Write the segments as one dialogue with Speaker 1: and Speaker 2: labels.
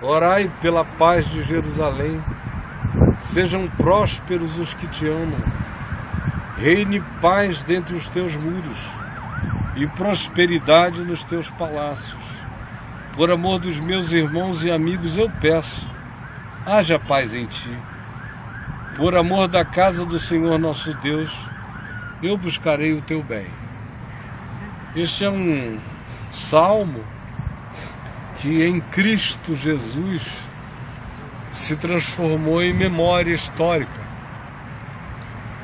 Speaker 1: Orai pela paz de Jerusalém. Sejam prósperos os que te amam. Reine paz dentre os teus muros e prosperidade nos teus palácios. Por amor dos meus irmãos e amigos eu peço, haja paz em ti. Por amor da casa do Senhor nosso Deus, eu buscarei o teu bem. Este é um salmo que em Cristo Jesus se transformou em memória histórica.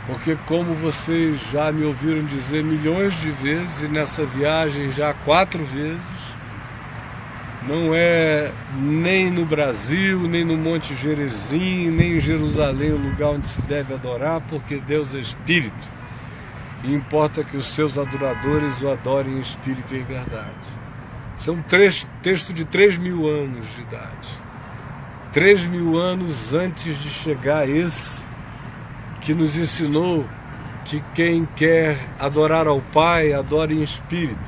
Speaker 1: Porque, como vocês já me ouviram dizer milhões de vezes, e nessa viagem já 4 vezes, não é nem no Brasil, nem no Monte Gerizim, nem em Jerusalém o lugar onde se deve adorar, porque Deus é Espírito. E importa que os seus adoradores o adorem em Espírito e em verdade. Isso é um texto de 3.000 anos de idade. 3.000 anos antes de chegar esse que nos ensinou que quem quer adorar ao Pai, adore em Espírito.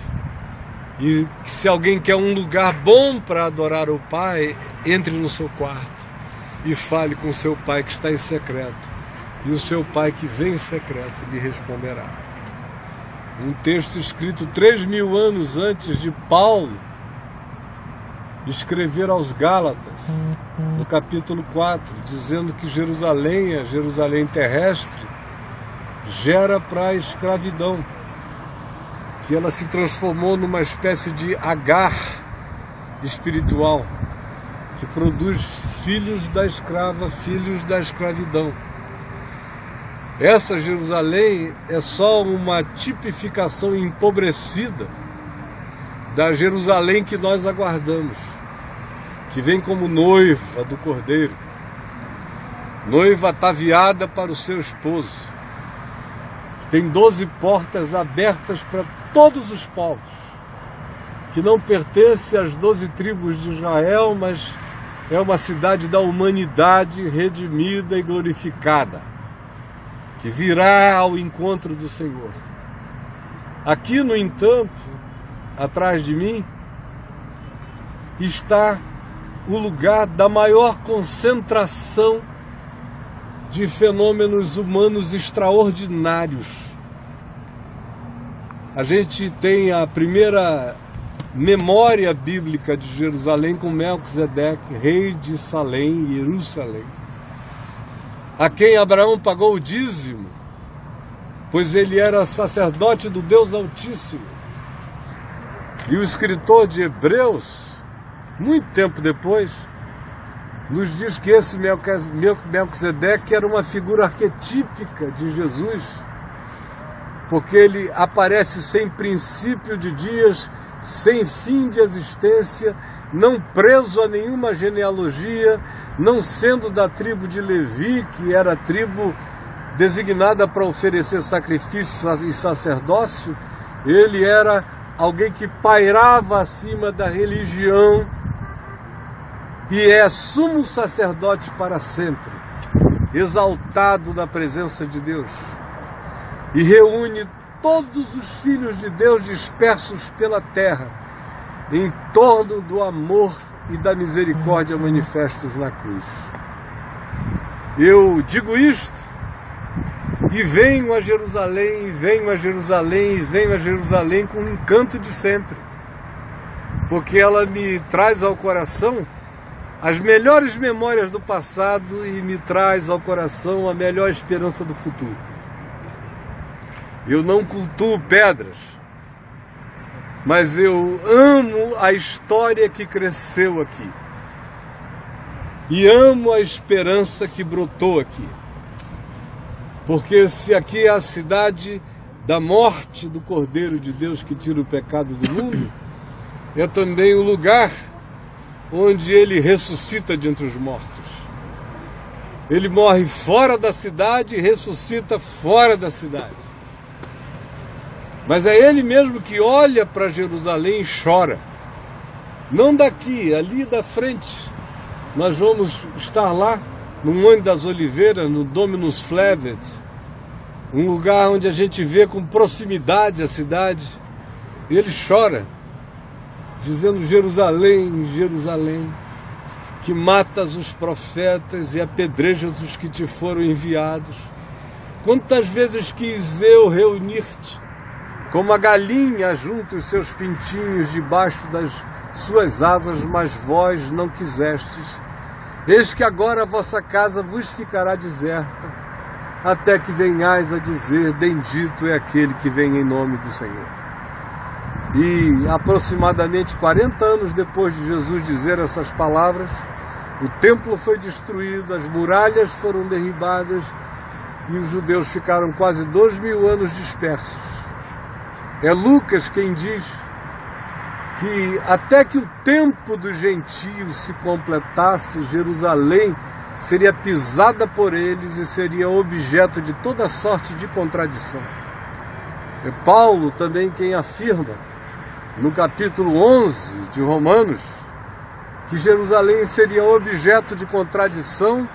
Speaker 1: E se alguém quer um lugar bom para adorar o Pai, entre no seu quarto e fale com o seu Pai que está em secreto. E o seu Pai que vem em secreto lhe responderá. Um texto escrito 3.000 anos antes de Paulo escrever aos Gálatas, no capítulo 4, dizendo que Jerusalém, a Jerusalém terrestre, gera para a escravidão, que ela se transformou numa espécie de Agar espiritual, que produz filhos da escrava, filhos da escravidão. Essa Jerusalém é só uma tipificação empobrecida da Jerusalém que nós aguardamos, que vem como noiva do Cordeiro, noiva ataviada para o seu esposo. Tem 12 portas abertas para todos os povos, que não pertence às 12 tribos de Israel, mas é uma cidade da humanidade redimida e glorificada, que virá ao encontro do Senhor. Aqui, no entanto, atrás de mim, está o lugar da maior concentração de fenômenos humanos extraordinários. A gente tem a primeira memória bíblica de Jerusalém com Melquisedeque, rei de Salém, Jerusalém, a quem Abraão pagou o dízimo, pois ele era sacerdote do Deus Altíssimo. E o escritor de Hebreus, muito tempo depois, nos diz que esse Melquisedeque era uma figura arquetípica de Jesus, porque ele aparece sem princípio de dias, sem fim de existência, não preso a nenhuma genealogia, não sendo da tribo de Levi, que era a tribo designada para oferecer sacrifícios e sacerdócio. Ele era alguém que pairava acima da religião e é sumo sacerdote para sempre, exaltado na presença de Deus, e reúne todos os filhos de Deus dispersos pela terra em torno do amor e da misericórdia manifestos na cruz. Eu digo isto e venho a Jerusalém, e venho a Jerusalém, e venho a Jerusalém com o encanto de sempre, porque ela me traz ao coração as melhores memórias do passado e me traz ao coração a melhor esperança do futuro. Eu não cultuo pedras, mas eu amo a história que cresceu aqui e amo a esperança que brotou aqui. Porque se aqui é a cidade da morte do Cordeiro de Deus que tira o pecado do mundo, é também o lugar onde ele ressuscita de entre os mortos. Ele morre fora da cidade e ressuscita fora da cidade. Mas é ele mesmo que olha para Jerusalém e chora. Não daqui, ali da frente. Nós vamos estar lá, no Monte das Oliveiras, no Dominus Flevit, um lugar onde a gente vê com proximidade a cidade. E ele chora, dizendo: Jerusalém, Jerusalém, que matas os profetas e apedrejas os que te foram enviados. Quantas vezes quis eu reunir-te, como a galinha junta os seus pintinhos debaixo das suas asas, mas vós não quisestes. Eis que agora a vossa casa vos ficará deserta, até que venhais a dizer, bendito é aquele que vem em nome do Senhor. E aproximadamente 40 anos depois de Jesus dizer essas palavras, o templo foi destruído, as muralhas foram derribadas e os judeus ficaram quase 2000 anos dispersos. É Lucas quem diz que até que o tempo dos gentios se completasse, Jerusalém seria pisada por eles e seria objeto de toda sorte de contradição. É Paulo também quem afirma, no capítulo 11 de Romanos, que Jerusalém seria objeto de contradição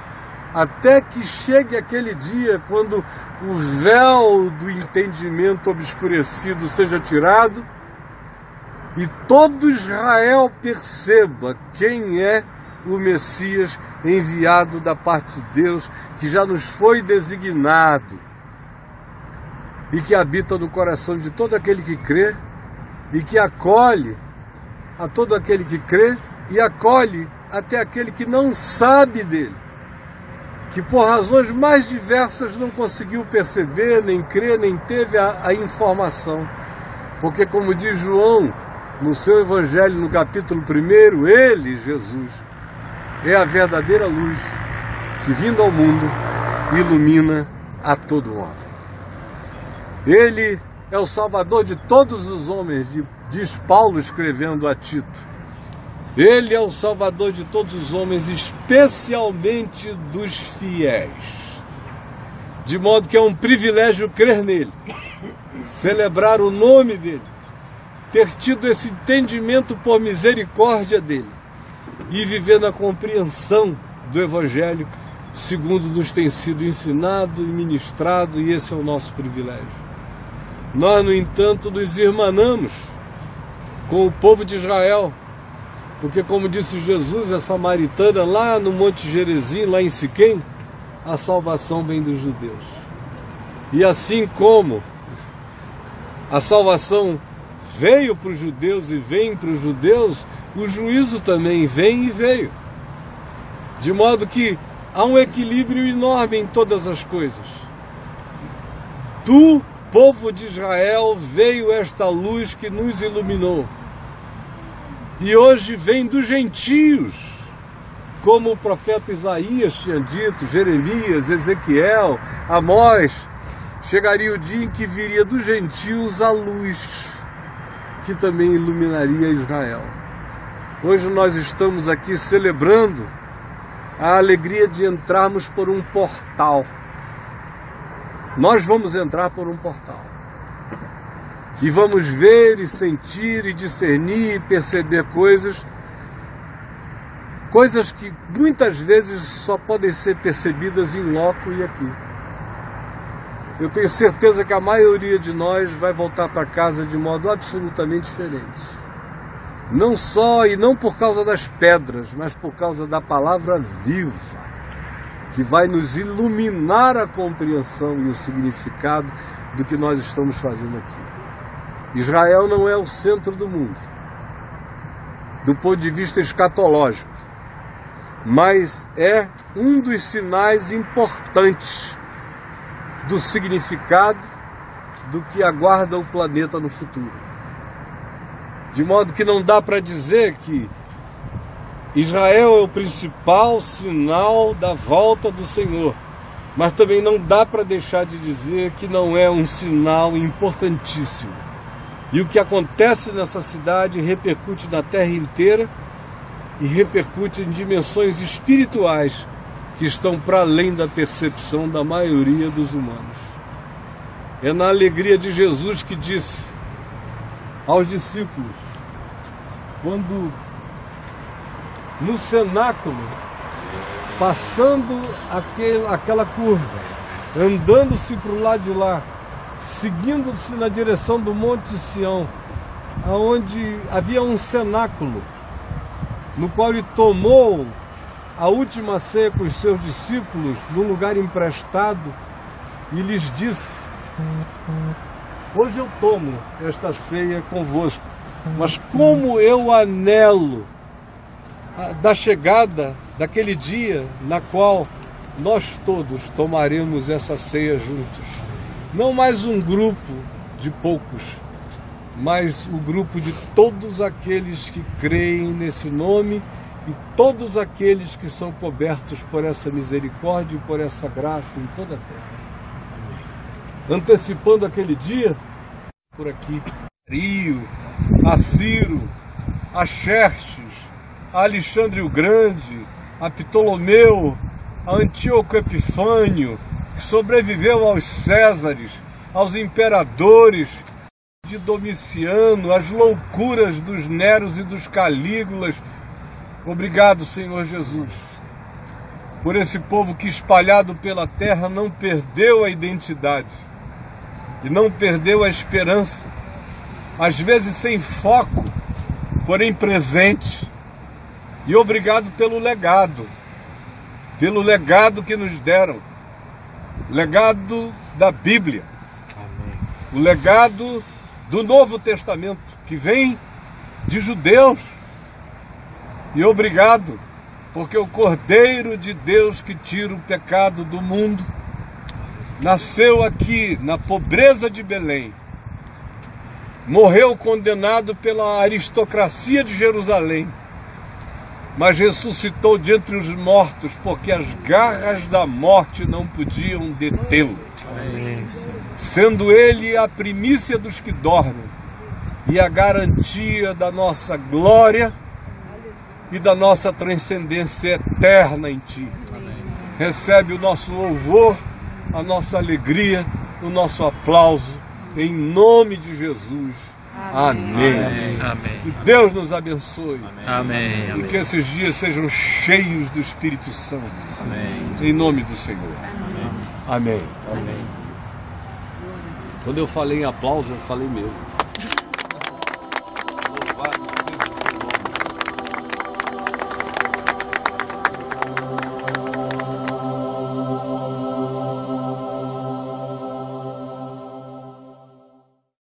Speaker 1: até que chegue aquele dia quando o véu do entendimento obscurecido seja tirado e todo Israel perceba quem é o Messias enviado da parte de Deus, que já nos foi designado e que habita no coração de todo aquele que crê e que acolhe a todo aquele que crê e acolhe até aquele que não sabe dele, que por razões mais diversas não conseguiu perceber, nem crer, nem teve a informação. Porque, como diz João no seu Evangelho, no capítulo 1, ele, Jesus, é a verdadeira luz que, vindo ao mundo, ilumina a todo homem. Ele é o Salvador de todos os homens, diz Paulo escrevendo a Tito. Ele é o Salvador de todos os homens, especialmente dos fiéis. De modo que é um privilégio crer nele, celebrar o nome dele, ter tido esse entendimento por misericórdia dele e viver na compreensão do Evangelho, segundo nos tem sido ensinado e ministrado, e esse é o nosso privilégio. Nós, no entanto, nos irmanamos com o povo de Israel, porque, como disse Jesus, a samaritana, lá no Monte Gerizim, lá em Siquém, a salvação vem dos judeus. E assim como a salvação veio para os judeus e vem para os judeus, o juízo também vem e veio. De modo que há um equilíbrio enorme em todas as coisas. Do povo de Israel veio esta luz que nos iluminou. E hoje vem dos gentios, como o profeta Isaías tinha dito, Jeremias, Ezequiel, Amós. Chegaria o dia em que viria dos gentios a luz, que também iluminaria Israel. Hoje nós estamos aqui celebrando a alegria de entrarmos por um portal. Nós vamos entrar por um portal. E vamos ver e sentir e discernir e perceber coisas que muitas vezes só podem ser percebidas em loco e aqui. Eu tenho certeza que a maioria de nós vai voltar para casa de modo absolutamente diferente. Não só e não por causa das pedras, mas por causa da palavra viva, que vai nos iluminar a compreensão e o significado do que nós estamos fazendo aqui. Israel não é o centro do mundo, do ponto de vista escatológico, mas é um dos sinais importantes do significado do que aguarda o planeta no futuro. De modo que não dá para dizer que Israel é o principal sinal da volta do Senhor, mas também não dá para deixar de dizer que não é um sinal importantíssimo. E o que acontece nessa cidade repercute na terra inteira e repercute em dimensões espirituais que estão para além da percepção da maioria dos humanos. É na alegria de Jesus que disse aos discípulos, quando no cenáculo, passando aquela curva, andando-se para o lado de lá, seguindo-se na direção do Monte Sião, onde havia um cenáculo, no qual ele tomou a última ceia com os seus discípulos num lugar emprestado e lhes disse: hoje eu tomo esta ceia convosco, mas como eu anelo da chegada daquele dia na qual nós todos tomaremos essa ceia juntos. Não mais um grupo de poucos, mas o grupo de todos aqueles que creem nesse nome e todos aqueles que são cobertos por essa misericórdia e por essa graça em toda a terra. Antecipando aquele dia, por aqui, Rio, a Ciro, a Xerxes, a Alexandre o Grande, a Ptolomeu, a Antíoco Epifânio, que sobreviveu aos Césares, aos imperadores de Domiciano, às loucuras dos Neros e dos Calígulas. Obrigado, Senhor Jesus, por esse povo que, espalhado pela terra, não perdeu a identidade e não perdeu a esperança, às vezes sem foco, porém presente. E obrigado pelo legado que nos deram, o legado da Bíblia, amém, o legado do Novo Testamento, que vem de judeus. E obrigado, porque o Cordeiro de Deus que tira o pecado do mundo nasceu aqui na pobreza de Belém, morreu condenado pela aristocracia de Jerusalém, mas ressuscitou de entre os mortos, porque as garras da morte não podiam detê-lo, sendo ele a primícia dos que dormem e a garantia da nossa glória e da nossa transcendência eterna em Ti. Recebe o nosso louvor, a nossa alegria, o nosso aplauso, em nome de Jesus. Amém. Amém. Que Deus nos abençoe.
Speaker 2: Amém.
Speaker 1: E que esses dias sejam cheios do Espírito Santo.
Speaker 2: Amém.
Speaker 1: Em nome do Senhor. Amém.
Speaker 2: Amém.
Speaker 1: Quando eu falei em aplauso, eu falei mesmo.